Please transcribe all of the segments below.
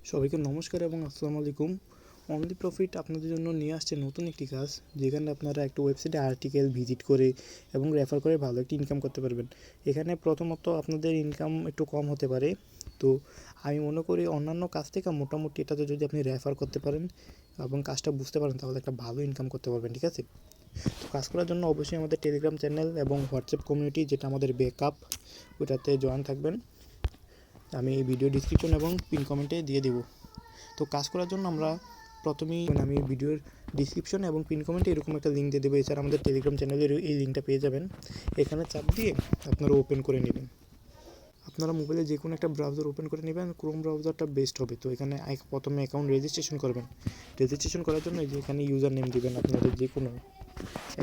সবাইকে নমস্কার এবং আসসালামু আলাইকুম। অনলি প্রফিট আপনাদের জন্য নিয়ে আসছে নতুন একটি কাজ, যেখানে আপনারা একটা ওয়েবসাইটে আর্টিকেল ভিজিট করে এবং রেফার করে ভালো একটি ইনকাম করতে পারবেন। এখানে প্রথমত আপনাদের ইনকাম একটু কম হতে পারে, তো আমি মনে করি অন্যান্য কাজ থেকে মোটামুটি এটাতে যদি আপনি রেফার করতে পারেন এবং কাজটা বুঝতে পারেন, তাহলে একটা ভালো ইনকাম করতে পারবেন। ঠিক আছে, তো কাজ করার জন্য অবশ্যই আমাদের টেলিগ্রাম চ্যানেল এবং হোয়াটসঅ্যাপ কমিউনিটি, যেটা আমাদের ব্যাকআপ, ওটাতে জয়েন থাকবেন। আমি এই ভিডিও ডিসক্রিপশন এবং পিন কমেন্টে দিয়ে দেবো। তো কাজ করার জন্য আমরা প্রথমেই আমি ভিডিওর ডিসক্রিপশন এবং পিন কমেন্টে এরকম একটা লিঙ্ক দিয়ে দেবো। এছাড়া আমাদের টেলিগ্রাম চ্যানেলের এই লিঙ্কটা পেয়ে যাবেন। এখানে চাপ দিয়ে আপনারা ওপেন করে নেবেন। আপনারা মোবাইলে যে কোনো একটা ব্রাউজার ওপেন করে নেবেন, ক্রোম ব্রাউজারটা বেস্ট হবে। তো এখানে প্রথমে অ্যাকাউন্ট রেজিস্ট্রেশন করবেন। রেজিস্ট্রেশন করার জন্য যে এখানে ইউজার নেম দেবেন, আপনাদের যে কোনো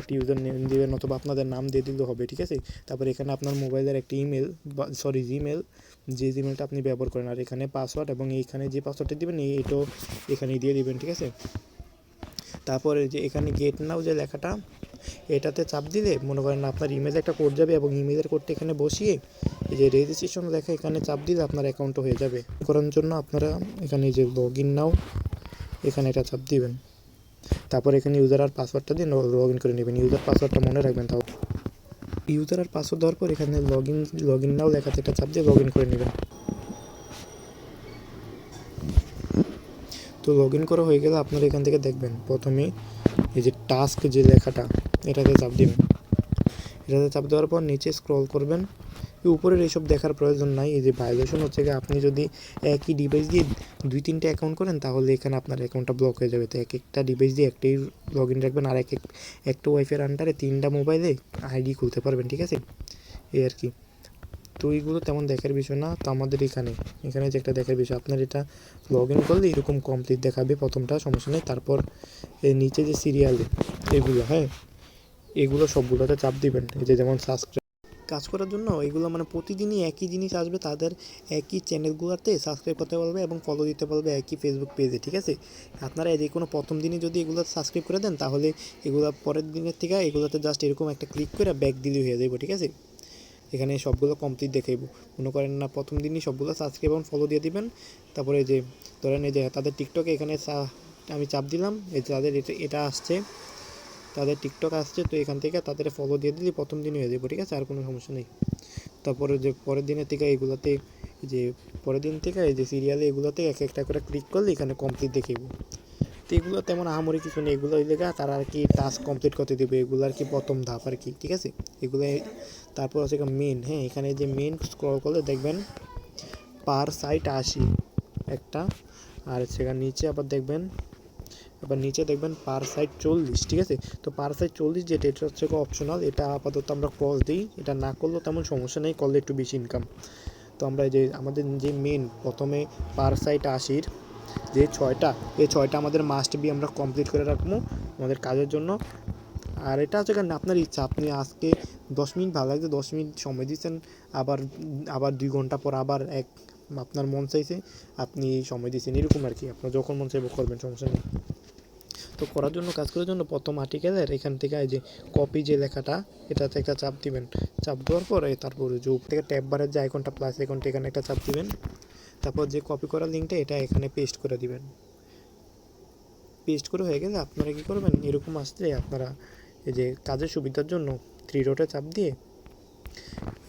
একটি ইউজার নেম দেবেন অথবা আপনাদের নাম দিয়ে দিলেও হবে। ঠিক আছে, তারপর এখানে আপনার মোবাইলের একটি ইমেল জিমেল, যে জিমেলটা আপনি ব্যবহার করেন, আর এখানে পাসওয়ার্ড, এবং এইখানে যে পাসওয়ার্ডটা দেবেন এটাও এখানে দিয়ে দিবেন। ঠিক আছে, তারপরে যে এখানে গেট নাও যে লেখাটা, এটাতে চাপ দিলে মনে করেন আপনার ইমেলে একটা কোড যাবে, এবং ইমেলের কোডটা এখানে বসিয়ে এই যে রেজিস্ট্রেশন লেখা এখানে চাপ দিলে আপনার অ্যাকাউন্টও হয়ে যাবে। করার জন্য আপনারা এখানে যে লগ ইন নাও, এখানে এটা চাপ দিবেন। তারপর এখানে ইউজার আর পাসওয়ার্ডটা দিয়ে লগ ইন করে নেবেন। ইউজার পাসওয়ার্ডটা মনে রাখবেন। তাও ইউজার আর পাসওয়ার্ড দেওয়ার পর এখানে লগ ইন নাও লেখাতে একটা চাপ দিয়ে লগ ইন করে নেবেন। তো লগ ইন করা হয়ে গেলে আপনারা এখান থেকে দেখবেন প্রথমে এই যে টাস্ক যে লেখাটা, এটাতে চাপ দিবেন। এটাতে চাপ দেওয়ার পর নিচে স্ক্রল করবেন। উপরের এইসব দেখার প্রয়োজন নাই। এই যে ভায়োলেশন হচ্ছে গিয়ে, আপনি যদি একই ডিভাইস দিয়ে 2-3টে অ্যাকাউন্ট করেন, তাহলে এখানে আপনার অ্যাকাউন্টটা ব্লক হয়ে যাবে। তো এক একটা ডিভাইস দিয়ে একটাই লগ ইন রাখবেন, আর একটা ওয়াইফাইয়ের আন্ডারে 3টা মোবাইলে আইডি খুলতে পারবেন। ঠিক আছে, এই আর কি। তো এইগুলো তেমন দেখার বিষয় না। তো আমাদের এখানে যে একটা দেখার বিষয়, আপনার এটা লগ ইন করলে এরকম কমপ্লিট দেখাবে প্রথমটা, সমস্যা নেই। তারপর এই নিচে যে সিরিয়ালে এগুলো, হ্যাঁ, এগুলো সবগুলোতে চাপ দিবেন। এই যে যেমন সাবস্ক্রাইব, কাজ করার জন্য এগুলো মানে প্রতিদিনই একই জিনিস আসবে, তাদের একই চ্যানেলগুলোতে সাবস্ক্রাইব করতে পারবে এবং ফলো দিতে পারবে একই ফেসবুক পেজে। ঠিক আছে, আপনারা যে কোনো প্রথম দিনই যদি এগুলো সাবস্ক্রাইব করে দেন, তাহলে এগুলো পরের দিনের থেকে এগুলোতে জাস্ট এরকম একটা ক্লিক করে ব্যাক দিলেই হয়ে যাবে। ঠিক আছে, এখানে সবগুলো কমপ্লিট দেখাইব। মনে করেন না প্রথম দিনই সবগুলো সাবস্ক্রাইব এবং ফলো দিয়ে দিবেন। তারপরে যে ধরেন এই যে তাদের টিকটকে এখানে আমি চাপ দিলাম, এই যে তাদের এটা আসছে, তাদের টিকটক আসছে। তো এখান থেকে তাদের ফলো দিয়ে দিলে প্রথম দিনই হয়ে যাবে। ঠিক আছে, আর কোনো সমস্যা নেই। তারপরে যে পরের দিনের থেকে এগুলোতে, যে পরের দিন থেকে এই যে সিরিয়ালে এগুলোতে এক একটা করে ক্লিক করলে এখানে কমপ্লিট দেখাইব। তো এগুলো তেমন আহামরি কিছু নেই, এগুলো ওই লেখা তারা আর কি টাস্ক কমপ্লিট করতে দেবে, এগুলো আর কি প্রথম ধাপ আর কি। ঠিক আছে, এগুলো তারপর হচ্ছে মেন, হ্যাঁ, এখানে যে মেন স্ক্রল করলে দেখবেন পার সাইট 80 একটা, আর সেখানে নিচে আবার দেখবেন পার সাইট 40। ঠিক আছে, তো পার সাইট 40 যেটা, এটা হচ্ছে অপশনাল। এটা আপাতত আমরা ক্রস দিই, এটা না করলেও তেমন সমস্যা নেই, করলে একটু বেশি ইনকাম। তো আমরা যে আমাদের যে মেন প্রথমে পার সাইট 80 যে 6টা, এই 6টা আমাদের মাস্ট বি আমরা কমপ্লিট করে রাখবো আমাদের কাজের জন্য। আর এটা হচ্ছে কারণ আপনার ইচ্ছা, আপনি আজকে 10 মিনিট ভালো লাগছে 10 মিনিট সময় দিচ্ছেন, আবার 2 ঘন্টা পর আবার আপনার মন চাইছে আপনি সময় দিচ্ছেন, এরকম আর কি। আপনার যখন মন চাইবে করবেন, সমস্যা নেই। তো কাজ করার জন্য প্রথম আর্টিকেলের এখান থেকে এই যে কপি যে লেখাটা, এটাতে একটা চাপ দিবেন। চাপ দেওয়ার পরে তারপরে যে উপর থেকে ট্যাব বারের যে আইকনটা, প্লাস আইকনটা, এখানে একটা চাপ দিবেন। তারপর যে কপি করা লিঙ্কটা এটা এখানে পেস্ট করে দিবেন। পেস্ট করে হয়ে গেলে আপনারা কী করবেন, এরকম আসলে আপনারা এই যে কাজের সুবিধার জন্য 3 ডটে চাপ দিয়ে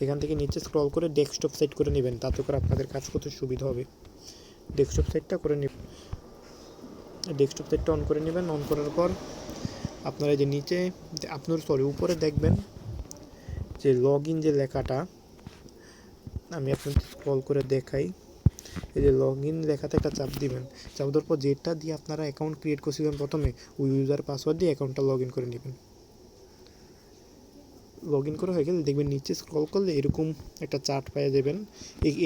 এখান থেকে নিচে স্ক্রল করে ডেস্কটপ সেট করে নেবেন, তাতে করে আপনাদের কাজ করতে সুবিধা হবে। ডেস্কটপ সেটটা করে নেবেন, ডেস্কটপ সেটটা অন করে নেবেন। অন করার পর আপনারা যে নিচে উপরে দেখবেন যে লগ ইন যে লেখাটা, আমি আপনাদের স্ক্রল করে দেখাই। এই যে লগ ইন লেখাতে একটা চাপ দিবেন। চাপ দেওয়ার পর যেটা দিয়ে আপনারা অ্যাকাউন্ট ক্রিয়েট করছিলেন প্রথমে, ওই ইউজার পাসওয়ার্ড দিয়ে অ্যাকাউন্টটা লগ ইন করে নেবেন। লগ ইন করা হয়ে গেলে দেখবেন নিচে স্ক্রল করলে এরকম একটা চার্ট পেয়ে যাবেন।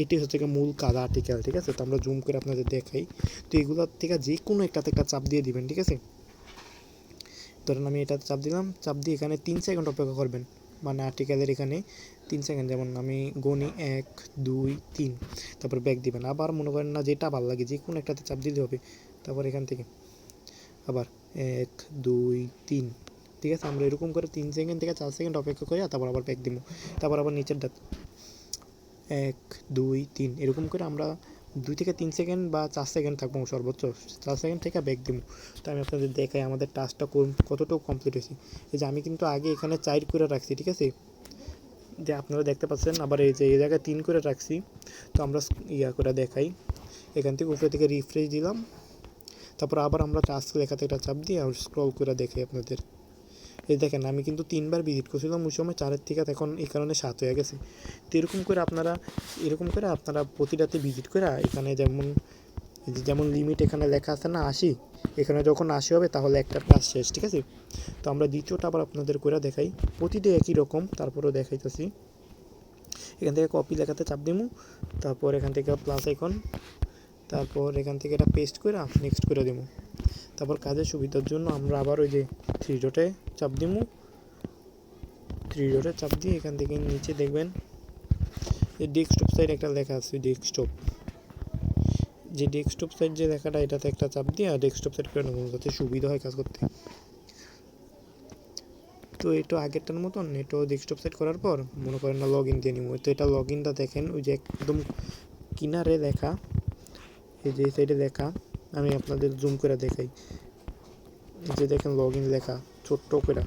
এটি হচ্ছে মূল কাজ আর্টিকেল। ঠিক আছে, তো আমরা জুম করে আপনাদের দেখাই। তো এগুলোর থেকে যে কোনো একটাতে একটা চাপ দিয়ে দিবেন। ঠিক আছে, ধরেন আমি এটাতে চাপ দিলাম, চাপ দিয়ে এখানে 3 সেকেন্ড অপেক্ষা করবেন। মানে আর্টিকেলের এখানে 3 সেকেন্ড, যেমন আমি গণি 1 2 3, তারপর ব্যাক দিবেন। আবার মনে করেন না যেটা ভালো লাগে যে কোনো একটাতে চাপ দিতে হবে। তারপর এখান থেকে আবার 1 2 3। ঠিক আছে, আমরা এরকম করে 3 সেকেন্ড থেকে 4 সেকেন্ড অপেক্ষা করি, তারপর আবার ব্যাক দিব। তারপর আবার নিচেরটা 1 2 3, এরকম করে আমরা 2 থেকে 3 সেকেন্ড বা 4 সেকেন্ড থাকবো সর্বোচ্চ, 4 সেকেন্ড থেকে ব্যাক দিব। তো আমি আপনাদের দেখাই আমাদের টাস্কটা কতটুকু কমপ্লিট হয়েছে। এই যে আমি কিন্তু আগে এখানে 4 করে রাখছি, ঠিক আছে, যে আপনারা দেখতে পাচ্ছেন, আবার এই যে এই জায়গায় 3 করে রাখছি। তো আমরা করে দেখাই, এখান থেকে উপরে থেকে রিফ্রেশ দিলাম, তারপর আবার আমরা টাস্ক লেখাতে একটা চাপ দিয়ে আর স্ক্রল করে দেখাই আপনাদের। এই দেখেন আমি কিন্তু 3 বার ভিজিট করছিলাম ওই সময়, 4-এর থেকে এখন এই কারণে 7 হয়ে গেছে। তো এরকম করে আপনারা প্রতিটাতে ভিজিট করে এখানে যেমন লিমিট এখানে লেখা আছে না 80, এখানে যখন 80 হবে তাহলে একটা টাস্ক শেষ, ঠিক আছে। তো আমরা দ্বিতীয়টা আবার আপনাদের করে দেখাই, প্রতিটা একই রকম, তারপরেও দেখাইতেছি। এখান থেকে কপি লেখাতে চাপ দিমু, তারপর এখান থেকে প্লাস আইকন, তারপর এখান থেকে এটা পেস্ট করে নেক্সট করে দিমু। তারপর কাজের সুবিধার জন্য আমরা আবার ওই যে 3 ডটে চাপ দিমু, 3 ডটে চাপ দিয়ে এখান থেকে নিচে দেখবেন এই ডেস্কটপ সাইড একটা লেখা আছে, ডেস্কটপ সাইড যে লেখাটা, এটাতে একটা চাপ দিয়ে আর ডেস্কটপ সাইড করে নেবো যাতে সুবিধা হয় কাজ করতে। তো এটা আগেরটার মতন, এটাও ডেস্কটপ সেট করার পর মনে করেন না লগ ইন দিয়ে নিব। তো এটা লগ ইনটা দেখেন ওই যে একদম কিনারে লেখা, এই যে সাইডে লেখা, আমি আপনাদের জুম করে দেখাই। এই যে দেখেন লগ ইন লেখা ছোট্ট করে,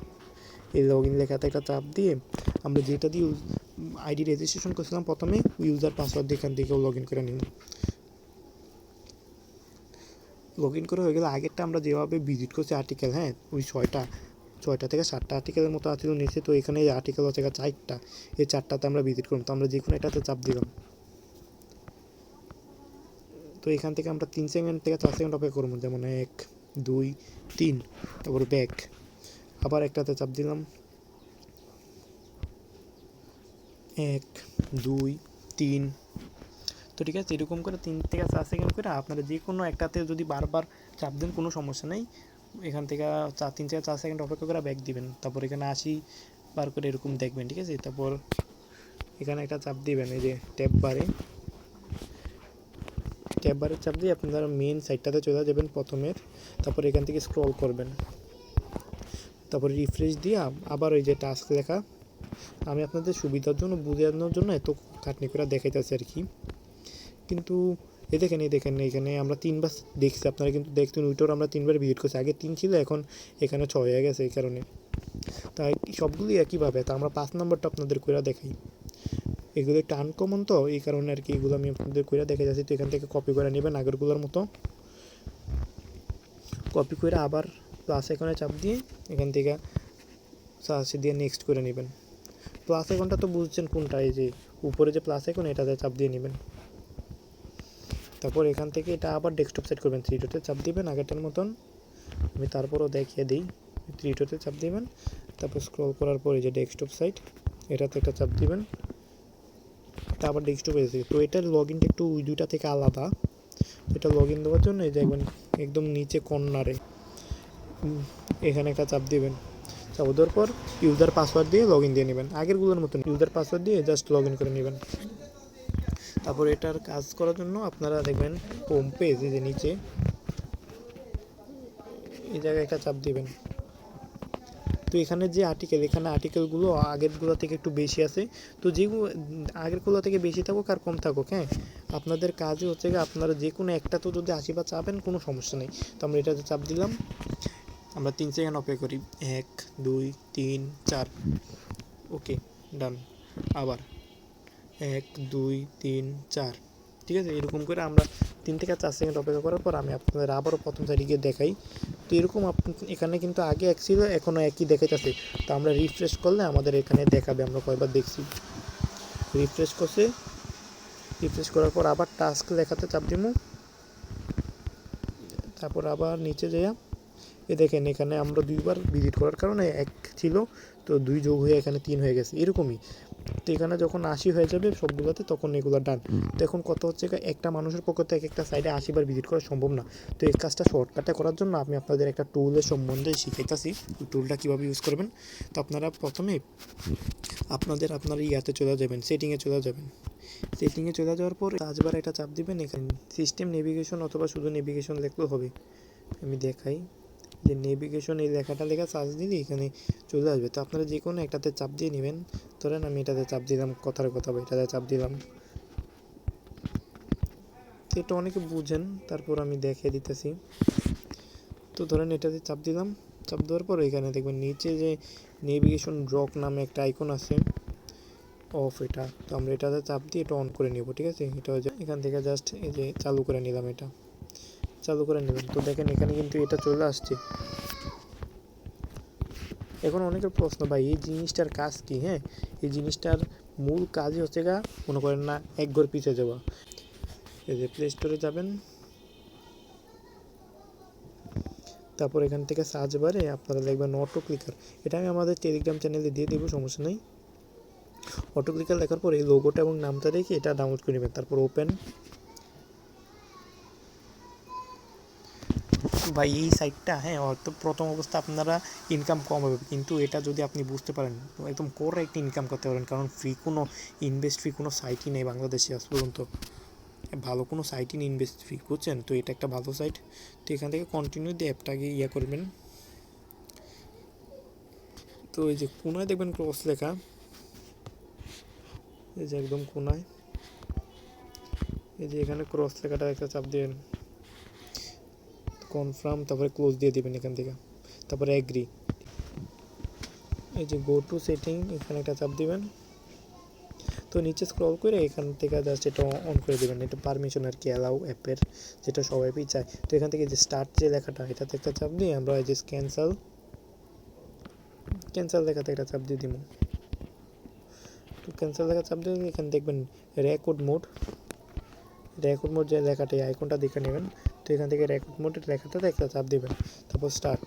এই লগ ইন লেখাতে একটা চাপ দিয়ে আমরা যেটা দিয়ে আইডি রেজিস্ট্রেশন করছিলাম প্রথমে, ইউজার পাসওয়ার্ড দিয়ে এখান থেকেও লগ ইন করে নিন। লগ ইন করে হয়ে গেলে আগেরটা আমরা যেভাবে ভিজিট করছি আর্টিকেল, হ্যাঁ ওই 6টা থেকে 7টা আর্টিকেলের মতো আর্টিকেল নিয়েছে। তো এখানে এই আর্টিকেল হচ্ছে 4টা, এই 4টাতে আমরা ভিজিট করলাম। তো আমরা যে কোনো এটাতে চাপ দিলাম, তো এখান থেকে আমরা 3 সেকেন্ড থেকে 4 সেকেন্ড অপেক্ষা করবো, যেমন 1 2 3, তারপর ব্যাক, আবার একটাতে চাপ দিলাম 1 2 3। তো ঠিক আছে, এরকম করে 3 থেকে 4 সেকেন্ড করে আপনারা যে কোনো একটাতে যদি বারবার চাপ দেন কোনো সমস্যা নেই। এখান থেকে 3 থেকে 4 সেকেন্ড অপেক্ষা করে ব্যাক দিবেন, তারপর এখানে 80 বার করে এরকম দেখবেন, ঠিক আছে। তারপর এখানে একটা চাপ দিবেন, এই যে ট্যাব বারে চাপ দিয়ে আপনারা মেন সাইটটাতে চলে যাবেন প্রথমের, তারপর এখান থেকে স্ক্রল করবেন, তারপর রিফ্রেশ দিয়ে আবার ওই যে টাস্ক লেখা, আমি আপনাদের সুবিধার জন্য বোঝানোর জন্য এত খাটনি করে দেখাইতেছি আর কি। কিন্তু এই দেখেন এখানে আমরা 3 বার দেখছি, আপনারা কিন্তু দেখছেন ওইটার আমরা 3 বার ভিজিট করছি, আগে 3 ছিল এখন এখানে 6 হয়ে গেছে এই কারণে। তাই সবগুলি একইভাবে, তা আমরা 5 নম্বরটা আপনাদের করে দেখাই। এগুলো একটু আনকমন তো এই কারণে আর কি, এগুলো আমি আপনাদের করে দেখে যাচ্ছি। তো এখান থেকে কপি করে নেবেন আগেরগুলোর মতো, কপি করে আবার প্লাস আইকনে চাপ দিয়ে এখান থেকে সার্চ দিয়ে নেক্সট করে নেবেন। প্লাস আইকনটা তো বুঝছেন কোনটা, এই যে উপরে যে প্লাস আইকন এটাতে চাপ দিয়ে নেবেন। তারপর এখান থেকে এটা আবার ডেস্কটপ সেট করবেন, 3 ডটে চাপ দিবেন আগেরটার মতন, আমি তারপরও দেখিয়ে দিই। 3 ডটে চাপ দিবেন, তারপর স্ক্রল করার পর এই যে ডেস্কটপ সাইট, এটাতে একটা চাপ দিবেন, এটা আবার ডেস্কটপে এসেছে। তো এটার লগ ইনটা একটু ওই দুইটা থেকে আলাদা। তো এটা লগ ইন দেওয়ার জন্য এই যে একদম নিচে কর্নারে এখানে একটা চাপ দিবেন, চাপ দেওয়ার পর ইউজার পাসওয়ার্ড দিয়ে লগ ইন দিয়ে নেবেন, আগেরগুলোর মতন ইউজার পাসওয়ার্ড দিয়ে জাস্ট লগ ইন করে নেবেন। তারপর এটার কাজ করার জন্য আপনারা দেখবেন হোম পেজ, এই যে নিচে এই জায়গায় একটা চাপ দিবেন। তো এখানে যে আর্টিকেলগুলো আগেরগুলো থেকে একটু বেশি আছে। তো যেগুলো আগেরগুলো থেকে বেশি থাকুক আর কম থাকুক, হ্যাঁ আপনাদের কাজই হচ্ছে গিয়ে আপনারা যে কোনো একটা তো যদি 80 বার চাপেন কোনো সমস্যা নেই। তো আমরা এটাতে চাপ দিলাম, আমরা 3 সেকেন্ড অপেক্ষা করি, 1 2 3 4, ওকে ডান। আবার 1 2 3 4, ঠিক আছে। এরকম করে আমরা 3 থেকে 4 সেকেন্ড অপেক্ষা করার পর আমি আপনাদের আবারও প্রথম সাইডে গিয়ে দেখাই। তো এরকম এখানে কিন্তু আগে এক ছিল, এখনও একই দেখাইতেছে। তো আমরা রিফ্রেশ করলে আমাদের এখানে দেখাবে আমরা কয়বার দেখছি। রিফ্রেশ করার পর আবার টাস্ক লেখাতে চাপ দিব, তারপর আবার নিচে যাইয়া দেখেন এখানে আমরা 2 বার ভিজিট করার কারণে 1 ছিল, তো 2 যোগ হয়ে এখানে 3 হয়ে গেছে এরকমই। তো এখানে যখন 80 হয়ে যাবে সবগুলোতে তখন এগুলো ডান। তো এখন কত হচ্ছে, একটা মানুষের পক্ষে তো একটা সাইডে 80 বার ভিজিট করা সম্ভব না। তো এই কাজটা শর্টকাটে করার জন্য আমি আপনাদের একটা টুলের সম্বন্ধে শিখাইতেছি, ওই টুলটা কীভাবে ইউজ করবেন। তো আপনারা প্রথমে আপনার ইয়াতে চলে যাবেন, সেটিংয়ে চলে যাওয়ার পর সার্চবারে একটা চাপ দিবেন, এখানে সিস্টেম নেভিগেশন অথবা শুধু নেভিগেশন লিখলেও হবে। আমি দেখাই যে নেভিগেশন এই লেখাটা লেখা সার্চ দিলে এখানে চলে আসবে। তো আপনারা যে কোনো একটাতে চাপ দিয়ে নেবেন, ধরেন আমি এটাতে চাপ দিলাম, কথার কথা বা এটাতে চাপ দিলাম, তো এটা অনেকে বুঝেন, তারপর আমি দেখিয়ে দিতেছি। তো ধরেন এটাতে চাপ দিলাম, চাপ দেওয়ার পর এখানে দেখবেন নিচে যে নেভিগেশন ড্রপ নামে একটা আইকন আছে অফ, এটা তো আমরা এটাতে চাপ দিয়ে এটা অন করে নেব, ঠিক আছে। এটা হচ্ছে এখান থেকে জাস্ট এই যে চালু করে নিলাম, এটা চালু করে নিলাম। তো দেখেন এখানে কিন্তু এটা চলে আসছে। এখন অনেকের প্রশ্ন, ভাই এই জিনিসটার কাজ কি? হ্যাঁ, এই জিনিসটার মূল কাজই হচ্ছে গা মনে করেন না এক ঘর পিছিয়ে যাওয়া। এই যে প্লে স্টোরে যাবেন, তারপর এখান থেকে সার্চ বারে আপনারা লিখবেন অটো ক্লিকার। এটা আমি আমাদের টেলিগ্রাম চ্যানেলে দিয়ে দেবো, সমস্যা নেই। অটো ক্লিকার লেখার পর এই লোগোটা এবং নামটা রেখে এটা ডাউনলোড করে নেবেন, তারপর ওপেন। ভাই এই সাইটটা, হ্যাঁ, হয়তো প্রথম অবস্থা আপনারা ইনকাম কম হবে, কিন্তু এটা যদি আপনি বুঝতে পারেন একদম কোরে একটা ইনকাম করতে পারেন, কারণ ফ্রি কোনো ইনভেস্ট ফ্রি কোনো সাইটই নেই বাংলাদেশে আজ পর্যন্ত, ভালো কোনো সাইটই নেই ইনভেস্ট ফ্রি, বুঝছেন। তো এটা একটা ভালো সাইট। তো এখান থেকে কন্টিনিউ দিয়ে অ্যাপটাকে ইয়ে করবেন। তো এই যে কোনায় দেখবেন ক্রস লেখা, এই যে একদম কোনায় এই যে এখানে ক্রস লেখাটা একটা চাপ দিবেন, কনফার্ম, তারপরে ক্লোজ দিয়ে দিবেন এখান থেকে, তারপরে এগ্রি। এই যে গো টু সেটিং, এখানে একটা চাপ দিবেন। তো নিচে স্ক্রল করে এখান থেকে জাস্ট এটা অন করে দেবেন, এটা পারমিশন আর কি, অ্যালাউ অ্যাপের, যেটা সব অ্যাপই চায়। তো এখান থেকে যে স্টার্ট যে লেখাটা, এটাতে একটা চাপ দিয়ে আমরা এই যে ক্যান্সেল ক্যান্সেল লেখাতে একটা চাপ দিয়ে দিব। তো ক্যান্সেল লেখা চাপ দিয়ে এখানে দেখবেন রেকর্ড মোড যে লেখাটা, এই আইকনটা দেখে নেবেন। তো এখান থেকে রেকর্ড মোডের লেখাটাতে একটা চাপ দেবেন, তারপর স্টার্ট।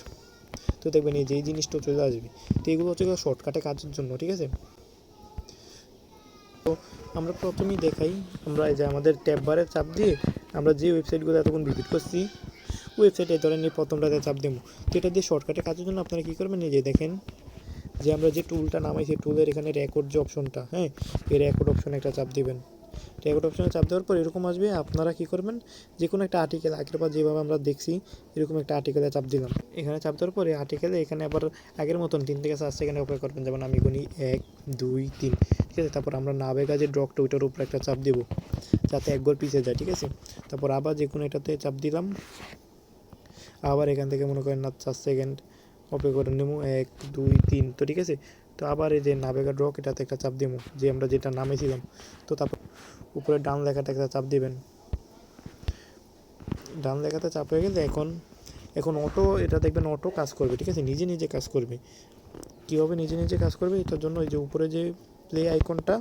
তো দেখবেন এই যে এই জিনিসটা চলে আসবে। তো এগুলো হচ্ছে শর্টকাটে কাজের জন্য, ঠিক আছে। তো আমরা প্রথমেই দেখাই, আমরা এই যে আমাদের ট্যাব বারে চাপ দিয়ে আমরা যে ওয়েবসাইটগুলো এতক্ষণ ভিজিট করছি, ওয়েবসাইটে ধরেন নিয়ে প্রথমটাতে চাপ দেবো। তো এটা দিয়ে শর্টকাটে কাজের জন্য আপনারা কী করবেন, এই যে দেখেন যে আমরা যে টুলটা নামাইছি, টুলের এখানে রেকর্ড যে অপশনটা, হ্যাঁ, এই রেকর্ড অপশনে একটা চাপ দিবেন। রেকর্ড অপশনে চাপ দেওয়ার পর এরকম আসবে, আপনারা কী করবেন, যে কোনো একটা আর্টিকেল আগের বার যেভাবে আমরা দেখছি এরকম একটা আর্টিকেলে চাপ দিলাম। এখানে চাপ দেওয়ার পরে আর্টিকেলে এখানে আবার আগের মতন 3 থেকে 4 সেকেন্ড অপেক্ষা করবেন, যেমন আমি গুনি 1 2 3, ঠিক আছে। তারপর আমরা নাভেগা যে ড্রপটা ওইটার উপরে একটা চাপ দেবো, যাতে একবার পিছিয়ে যায়, ঠিক আছে। তারপর আবার যে কোনো এটাতে চাপ দিলাম, আবার এখান থেকে মনে করেন না 4 সেকেন্ড অপেক্ষা করে নেবো, 1 2 3। তো ঠিক আছে। তো আবার এই যে নাভেগা ড্রপ, এটাতে একটা চাপ দেবো, যে আমরা যেটা নামেছিলাম। তো তারপর উপরে ডান লেখাটা একটা চাপ দিবেন, ডান লেখাতে চাপ হয়ে গেলে এখন অটো, এটা দেখবেন অটো কাজ করবে, ঠিক আছে, নিজে নিজে কাজ করবে। কীভাবে নিজে নিজে কাজ করবে, এটার জন্য এই যে উপরে যে প্লে আইকনটা,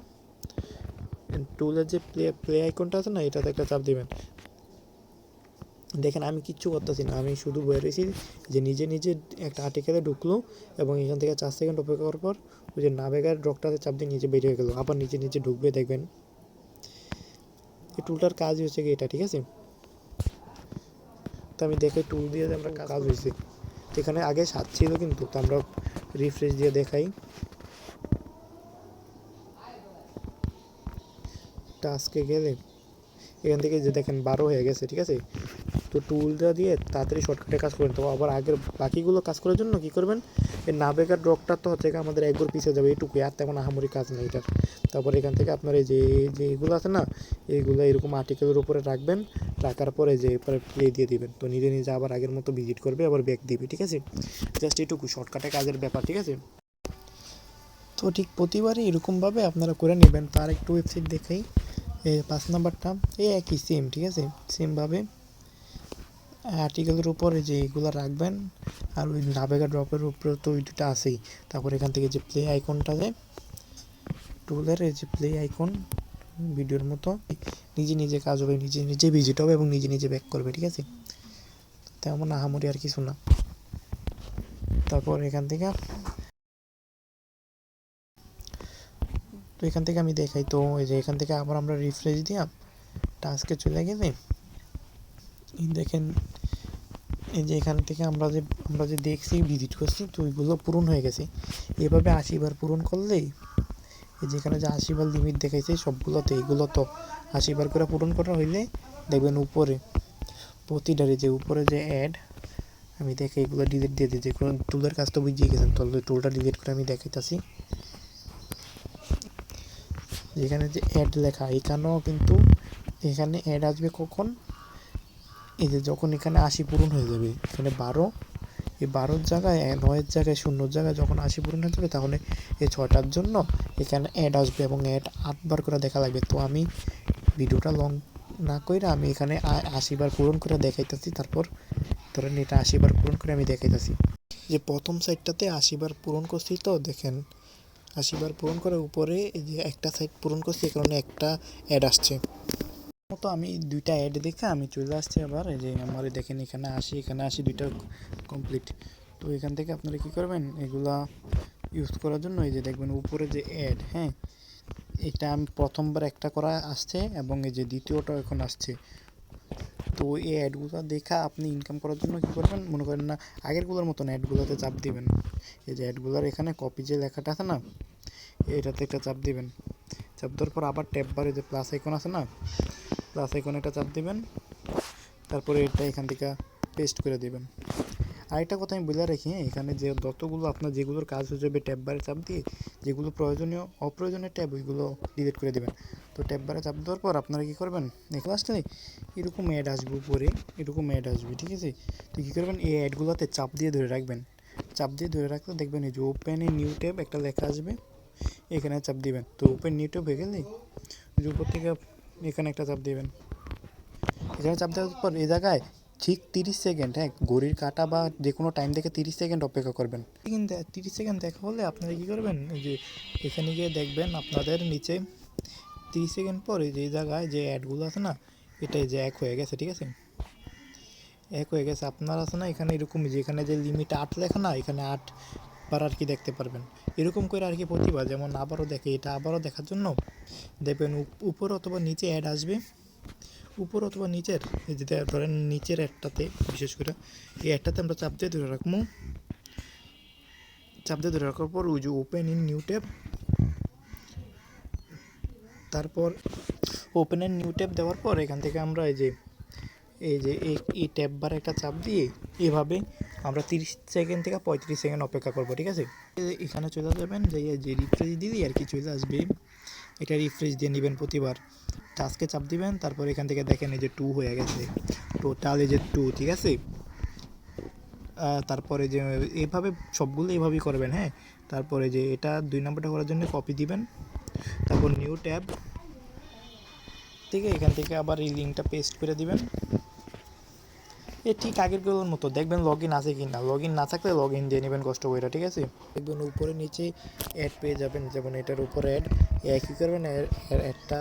টুলের যে প্লে আইকনটা আছে না, এটাতে একটা চাপ দিবেন। দেখেন আমি কিচ্ছু করতেছি না, আমি শুধু বয়ে রয়েছি, যে নিজে নিজে একটা আর্টিকেলে ঢুকলো এবং এখান থেকে 4 সেকেন্ড অপেক্ষা করার পর ওই যে নাভেগার ড্রপটাতে চাপ দিয়ে নিজে বেরিয়ে গেলো, আবার নিজে নিজে ঢুকবে। দেখবেন এই টুলটার কাজ হচ্ছে কি এটা, ঠিক আছে। তো আমি দেখে টুল দিয়ে আমরা কাজ হয়েছে। তো এখানে আগে 7 ছিল কিন্তু, তো আমরা রিফ্রেশ দিয়ে দেখাই, টাস্কে গেলে এখান থেকে যে দেখেন 12 হয়ে গেছে, ঠিক আছে। তো টুলটা দিয়ে তাড়াতাড়ি শর্টকাটে কাজ করবেন। তো আবার আগের বাকিগুলো কাজ করার জন্য কী করবেন, এই নাভেগার ড্রপটা তো হচ্ছে আমাদের একবার পিছিয়ে যাবে এইটুকুই, আর তেমন আহামরি কাজ নেই এটার। তারপর এখান থেকে আপনার এই যে এগুলো আছে না, এইগুলো এরকম আর্টিকেলের উপরে রাখবেন, রাখার পরে যে এরপরে প্লে দিয়ে দিবেন। তো নিজে নিজে আবার আগের মতো ভিজিট করবে, আবার ব্যাক দিবে, ঠিক আছে। জাস্ট এইটুকু শর্টকাটে কাজের ব্যাপার, ঠিক আছে। তো ঠিক প্রতিবারই এরকমভাবে আপনারা করে নেবেন। তার একটু ওয়েবসাইট দেখাই, 5 নাম্বারটা এই একই সেম, ঠিক আছে, সেমভাবে আর্টিকেলের উপরে যে এগুলো রাখবেন। আর ওই নাভেগা ড্রপের উপরে তো ওই দুটো আছেই। তারপর এখান থেকে যে প্লে আইকনটা, যে টুলের এই যে প্লে আইকন ভিডিওর মতো, নিজে নিজে কাজ হবে, নিজে নিজে ভিজিট হবে এবং নিজে নিজে ব্যাক করবে, ঠিক আছে। তেমন আহামরি আর কিছু না। তারপর এখান থেকে আমি দেখাই। তো এই যে এখান থেকে আবার আমরা রিফ্রেশ দিয়া টাস্কে চলে গেলে দেখেন এই যে এখান থেকে আমরা যে দেখছি ভিজিট করছি, তো ওইগুলো পূরণ হয়ে গেছে। এভাবে 80 বার পূরণ করলেই, এই যেখানে যে 80 বার লিমিট দেখাইছে সবগুলোতে, এইগুলো তো 80 বার করে পূরণ করা হইলে দেখবেন উপরে প্রতিটারে যে উপরে যে অ্যাড, আমি দেখে এগুলো ডিলিট দিয়ে দিই, যে কোনো টুলের কাজ তো বুঝিয়ে গেছেন। তাহলে টুলটা ডিলিট করে আমি দেখাইতেছি। যেখানে যে অ্যাড লেখা, এখানেও কিন্তু এখানে অ্যাড আসবে কখন, এই যে যখন এখানে 80 পূরণ হয়ে যাবে, এখানে 12, এই 12-র জায়গায় 9-এর জায়গায় 0-র জায়গায় যখন 80 পূরণ হয়ে যাবে, তাহলে এই 6টার জন্য এখানে অ্যাড আসবে এবং অ্যাড 8বার করে দেখা লাগবে। তো আমি ভিডিওটা লং না কইরা আমি এখানে 80 বার পূরণ করে দেখাইতেছি। তারপর ধরেন এটা 80 বার পূরণ করে আমি দেখাইতেছি। যে প্রথম সাইডটাতে 80 বার পূরণ করছি, তো দেখেন 80 বার পূরণ করে উপরে এই যে একটা সাইড পূরণ করছি, এই কারণে একটা অ্যাড আসছে। তো আমি 2টা অ্যাড দেখে আমি চলে আসছি আবার। এই যে আমার দেখেন এখানে 80, এখানে 80, 2টা কমপ্লিট। তো এখান থেকে আপনারা কী করবেন, এগুলা ইউজ করার জন্য এই যে দেখবেন উপরে যে অ্যাড, হ্যাঁ, এটা আমি প্রথমবার একটা করা আসছে এবং এই যে দ্বিতীয়টা এখন আসছে। তো এই অ্যাডগুলো দেখা আপনি ইনকাম করার জন্য কী করবেন, মনে করেন না আগেরগুলোর মতন অ্যাডগুলোতে চাপ দিবেন। এই যে অ্যাডগুলোর এখানে কপি যে লেখাটা আছে না, এটাতে একটা চাপ দিবেন। চাপ দেওয়ার পর আবার ট্যাব বারে যে প্লাস আইকন আছে না, প্লাস আইকনে একটা চাপ দিবেন। তারপরে এটা এখান থেকে পেস্ট করে দিবেন। আরেকটা কথা আমি বলে রাখি, এখানে যে যতগুলো আপনার যেগুলোর কাজ হয়ে যাবে ট্যাব বারে চাপ দিয়ে, যেগুলো প্রয়োজনীয় অপ্রয়োজনীয় ট্যাব ওইগুলো ডিলিট করে দেবেন। তো ট্যাব বারে চাপ দেওয়ার পর আপনারা কী করবেন, এখানে আসলে এরকম অ্যাড আসবে উপরে, এরকম অ্যাড আসবে, ঠিক আছে। তো কী করবেন, এই অ্যাডগুলোতে চাপ দিয়ে ধরে রাখবেন। চাপ দিয়ে ধরে রাখলে দেখবেন এই যে ওপেন এ নিউ ট্যাব একটা লেখা আসবে, এখানে চাপ দিবেন। তো ওপেন নিউ ট্যাব হয়ে গেলে যে উপর থেকে এখানে একটা চাপ দিবেন। এখানে চাপ দেওয়ার পর এই জায়গায় ঠিক 30 সেকেন্ড, হ্যাঁ, ঘড়ির কাঁটা বা যে কোনো টাইম থেকে 30 সেকেন্ড অপেক্ষা করবেন। কিন্তু 30 সেকেন্ড দেখা হলে আপনারা কী করবেন, এই যে এখানে গিয়ে দেখবেন আপনাদের নিচে 30 সেকেন্ড পর এই যে জায়গায় যে অ্যাডগুলো আছে না, এটা যে এক হয়ে গেছে, ঠিক আছে, এক হয়ে গেছে। আপনার আছে না এখানে এরকম যে এখানে যে লিমিট 8 লেখা না, এখানে 8 বার আর কি দেখতে পারবেন। এরকম করে আর কি প্রতিবার, যেমন আবারও দেখে, এটা আবারও দেখার জন্য দেখবেন উপর অথবা নিচে অ্যাড আসবে, উপর অথবা নিচের এই যে ধরেন নিচের একটাতে, বিশেষ করে এই একটাতে আমরা চাপ দিয়ে ধরে রাখবো। চাপ দিয়ে ধরে রাখার পর ওই যে ওপেন ইন নিউ ট্যাব, তারপর ওপেন ইন নিউ ট্যাব দেওয়ার পর এখান থেকে আমরা এই যে এই ট্যাব বার একটা চাপ দিয়ে এভাবে আমরা 30 সেকেন্ড থেকে 35 সেকেন্ড অপেক্ষা করবো, ঠিক আছে। এখানে চলে যাবেন, যে রিফ্রেশ দিলেই আর কি চলে আসবে। এটা রিফ্রেশ দিয়ে নেবেন প্রতিবার, টাস্কে চাপ দিবেন। তারপর এখান থেকে দেখেন এই যে 2 হয়ে গেছে, টোটাল এই যে 2, ঠিক আছে। তারপরে যে এভাবে সবগুলো এভাবেই করবেন, হ্যাঁ। তারপরে যে এটা 2 নম্বরটা করার জন্য কপি দিবেন, তারপর নিউ ট্যাব থেকে এখান থেকে আবার এই লিঙ্কটা পেস্ট করে দিবেন। ঠিক আগেরগুলোর মতো দেখবেন লগ ইন আছে কি না, লগ ইন না থাকলে লগ ইন দিয়ে নেবেন কষ্ট করে, ঠিক আছে। দেখবেন উপরে নিচে অ্যাড পেয়ে যাবেন, যেমন এটার উপরে অ্যাড, কী করবেন, অ্যাডটা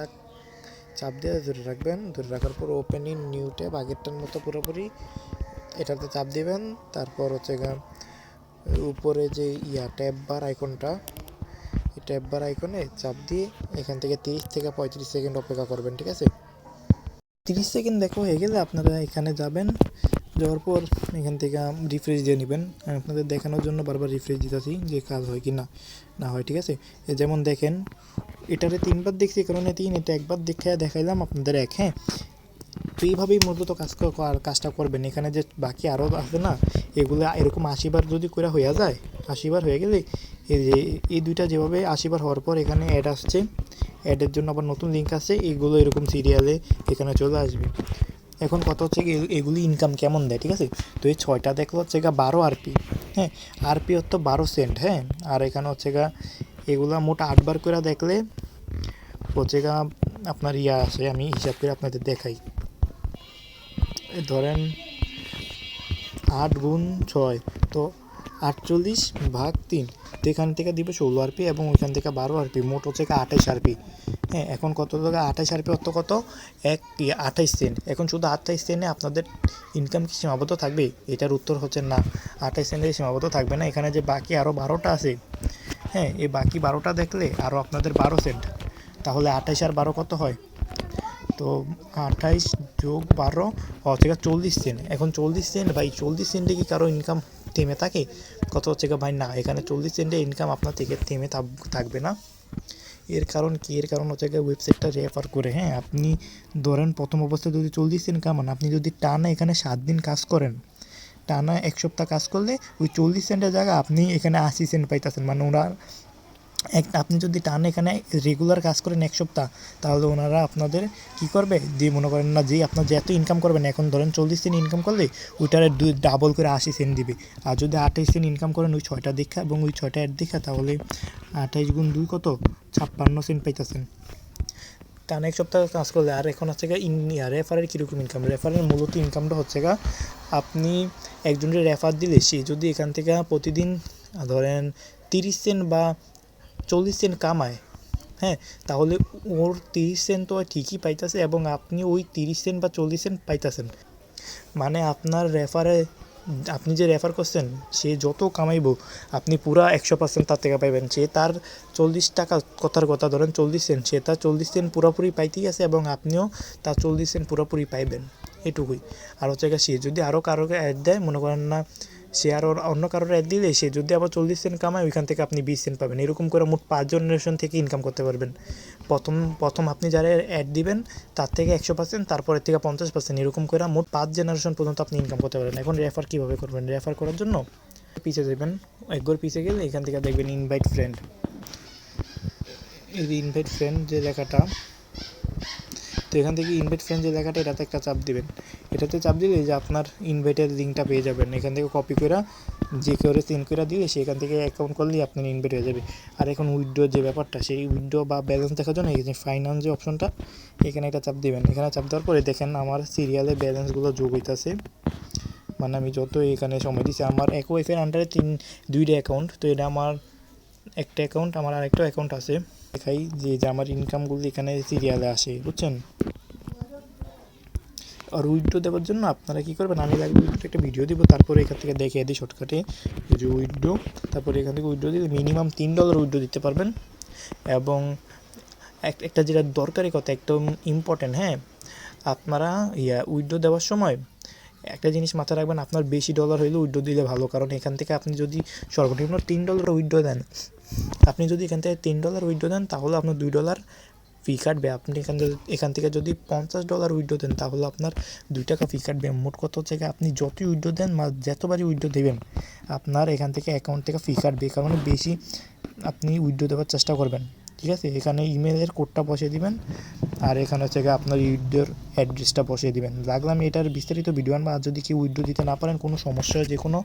চাপ দিয়ে ধরে রাখবেন। ধরে রাখার পর ওপেন ইন নিউ ট্যাব আগেরটার মতো পুরোপুরি এটাতে চাপ দিবেন। তারপর হচ্ছে উপরে যে ট্যাব বার আইকনটা, এই ট্যাব বার আইকনে চাপ দিয়ে এখান থেকে 30 থেকে 35 সেকেন্ড অপেক্ষা করবেন, ঠিক আছে। 30 সেকেন্ড দেখো হয়ে গেলে আপনারা এখানে যাবেন, যাওয়ার পর এখান থেকে রিফ্রেশ দিয়ে নেবেন। আপনাদের দেখানোর জন্য বারবার রিফ্রেশ দিতেছি যে কাজ হয় কি না হয়, ঠিক আছে। যেমন দেখেন এটারে 3বার দেখছি, কারণে 3, এটা একবার দেখাইলাম আপনাদের 1, হ্যাঁ। তো এইভাবেই মূলত কাজটা করবেন। এখানে যে বাকি আরও আছে না, এগুলো এরকম 80 বার যদি করে হয়ে যায়, 80 বার হয়ে গেলে এই যে এই দুইটা যেভাবে 80 বার হওয়ার পর এখানে অ্যাড আসছে, অ্যাডের জন্য আবার নতুন লিঙ্ক আছে, এইগুলো এরকম সিরিয়ালে এখানে চলে আসবে। এখন কথা হচ্ছে কি এগুলি ইনকাম কেমন দেয়, ঠিক আছে। তো এই 6টা দেখলো হচ্ছে 12 আরপি, হ্যাঁ, আরপি অর্থ 12 সেন্ট, হ্যাঁ। আর এখানে হচ্ছে এগুলা মোট 8 বার করে দেখলে হচ্ছে আপনার আছে, আমি হিসাব করে আপনাদের দেখাই। ধরেন 8 গুণ 6, তো 48/3, তো এখান থেকে দিবে 16 আরপি এবং ওইখান থেকে 12 আরপি, মোট হচ্ছে 28 আরপি, হ্যাঁ। এখন কত টাকা, 28 আরপি অর্থ কত, 28 সেন্ট। এখন শুধু 28 সেন্টে আপনাদের ইনকাম কি সীমাবদ্ধ থাকবে? এটার উত্তর হচ্ছে না, 28 সেন্টে সীমাবদ্ধ থাকবে না। এখানে যে বাকি আরও 12টা আছে, হ্যাঁ, এই বাকি 12টা দেখলে আরও আপনাদের 12 সেন্ট, তাহলে 28 আর 12 কত হয়? তো 28 যোগ 12 হচ্ছে 40 সেন্ট। এখন 40 সেন্ট, ভাই 40 সেন্টে কি কারো ইনকাম থেমে থাকে? কত হচ্ছে ভাই, না, এখানে 40 সেন্টে ইনকাম আপনার থেকে থেমে থাকবে না। এর কারণ কি? এর কারণ হচ্ছে ওয়েবসাইটটা রেফার করে, হ্যাঁ। আপনি ধরেন প্রথম অবস্থায় যদি 40 সেন্ট কামান, আপনি যদি টানা এখানে 7 দিন কাজ করেন, টানা 1 সপ্তাহ কাজ করলে ওই 40 সেন্টের জায়গায় আপনি এখানে 80 সেন্ট পাইতেছেন। মানে ওরা আপনি যদি টান এখানে রেগুলার কাজ করেন 1 সপ্তাহ, তাহলে ওনারা আপনাদের কী করবে, দিয়ে মনে করেন না যে আপনার যে এত ইনকাম করবেন, এখন ধরেন 40 সেন্ট ইনকাম করলে ওইটার ডাবল করে 80 সেন্ট দিবে। আর যদি 28 সেন্ট ইনকাম করেন ওই 6টা দীক্ষা এবং ওই 6টা অ্যাড দীক্ষা, তাহলে 28 গুণ 2 কত, 56 সেন্ট পাইতেছেন টানা 1 সপ্তাহ কাজ করলে। আর এখন হচ্ছে গিয়ে রেফারের কীরকম ইনকাম, রেফারের মূলত ইনকামটা হচ্ছে গা, আপনি একজনের রেফার দিলে সে যদি এখান থেকে প্রতিদিন ধরেন 30 সেন্ট বা 40 সেন্ট কামায়, হ্যাঁ, তাহলে ওর 30 সেন্ট তো ঠিকই পাইতেছে এবং আপনি ওই 30 সেন্ট বা 40 সেন্ট পাইতেছেন। মানে আপনার আপনি যে রেফার করছেন সে যত কামাইবো আপনি পুরা 100% তার থেকে পাইবেন। সে তার 40 টাকা, কথার কথা ধরেন 40 সেন্ট, সে তার 40 সেন্ট পুরোপুরি পাইতেই আছে এবং আপনিও তার 40 সেন্ট পুরোপুরি পাইবেন, এটুকুই। আর হচ্ছে সে যদি আরও কারোকে অ্যাড দেয়, মনে করেন না সে আরও অন্য কারোর অ্যাড দিলে সে যদি আবার 40 সেন্ট কামায়, ওইখান থেকে আপনি 20 সেন্ট পাবেন। এরকম করে মোট 5 জেনারেশন থেকে ইনকাম করতে পারবেন। প্রথম আপনি যারা অ্যাড দিবেন তার থেকে 100%, তারপরের থেকে 50%, এরকম করে মোট 5 জেনারেশন পর্যন্ত আপনি ইনকাম করতে পারেন। এখন রেফার কীভাবে করবেন, রেফার করার জন্য পিছিয়ে যাবেন, একবার পিছিয়ে গেলে এখান থেকে দেখবেন ইনভাইট ফ্রেন্ড। এই ইনভাইট ফ্রেন্ড যে লেখাটা, তো এখান থেকে ইনভাইট ফ্রেন্ড যে লেখাটা, এটাতে একটা চাপ দিবেন। এটাতে চাপ দিলে যে আপনার ইনভাইটের লিঙ্কটা পেয়ে যাবেন। এখান থেকে কপি করে যে কেউ সেন্ড করে দিলে সেখান থেকে অ্যাকাউন্ট করলেই আপনার ইনভাইট হয়ে যাবে। আর এখন উইথড্র যে ব্যাপারটা, সেই উইথড্র বা ব্যালেন্স দেখার জন্য এই যে ফাইন্যান্স যে অপশনটা, এখানে একটা চাপ দিবেন। এখানে চাপ দেওয়ার পরে দেখেন আমার সিরিয়ালে ব্যালেন্সগুলো যোগ হইতেছে। মানে আমি যত এখানে সময় দিচ্ছি, আমার এক ওয়াইফের আন্ডারে 2টা অ্যাকাউন্ট, তো এটা আমার একটা অ্যাকাউন্ট, আমার আরেকটা অ্যাকাউন্ট আছে। দেখাই যে আমার ইনকামগুলো এখানে সিরিয়ালে আসে, বুঝছেন। আর উইথড্র দেওয়ার জন্য আপনারা কী করবেন, আমি লাগবে একটা ভিডিও দিব, তারপরে এখান থেকে দেখিয়ে দিই শর্টকাটে এই যে উইথড্র। তারপরে এখান থেকে উইথড্র দিলে মিনিমাম $3 উইথড্র দিতে পারবেন। এবং একটা যেটা দরকারি কথা, একদম ইম্পর্টেন্ট, হ্যাঁ, আপনারা উইথড্র দেওয়ার সময় একটা জিনিস মাথায় রাখবেন, আপনার বেশি ডলার হইলে উইথড্র দিলে ভালো। কারণ এখান থেকে আপনি যদি সর্বনিম্ন $3 উইথড্র দেন, আপনি যদি এখান থেকে $3 উইথড্র দেন, তাহলে আপনার $2 ফি কাটবে। আপনি এখান থেকে যদি $50 উইথড্র দেন, তাহলে আপনার 2 টাকা ফি কাটবে। মোট কথা হচ্ছে আপনি যতই উইথড্র দেন, যতবারই উইথড্র দেবেন, আপনার এখান থেকে অ্যাকাউন্ট থেকে ফি কাটবে। কারণ বেশি আপনি উইথড্র দেওয়ার চেষ্টা করবেন, ঠিক আছে। এখানে ইমেলের কোডটা বসিয়ে দিবেন, আর এখানে হচ্ছে আপনার উইথড্রর অ্যাড্রেসটা বসিয়ে দিবেন। লাগলে আমি এটার বিস্তারিত ভিডিও আনবো। আর যদি কেউ উইথড্র দিতে না পারেন, কোনো সমস্যা হয় যে কোনো,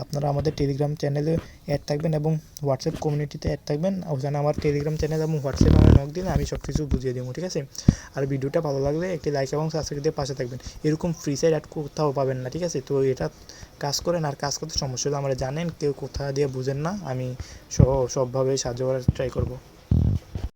আপনারা আমাদের টেলিগ্রাম চ্যানেলে অ্যাড থাকবেন এবং হোয়াটসঅ্যাপ কমিউনিটিতে অ্যাড থাকবেন। ওখানে আমার টেলিগ্রাম চ্যানেল এবং হোয়াটসঅ্যাপ আমার নক দিলে আমি সব কিছু বুঝিয়ে দেবো, ঠিক আছে। আর ভিডিওটা ভালো লাগলে একটি লাইক এবং সাবস্ক্রাইব দিয়ে পাশে থাকবেন। এরকম ফ্রি সাইড অ্যাড কোথাও পাবেন না, ঠিক আছে। তো এটা কাজ করেন, আর কাজ করতে সমস্যা হলে আমরা জানেন, কেউ কোথা দিয়ে বুঝেন না, আমি সবভাবে সাহায্য করার ট্রাই করবো।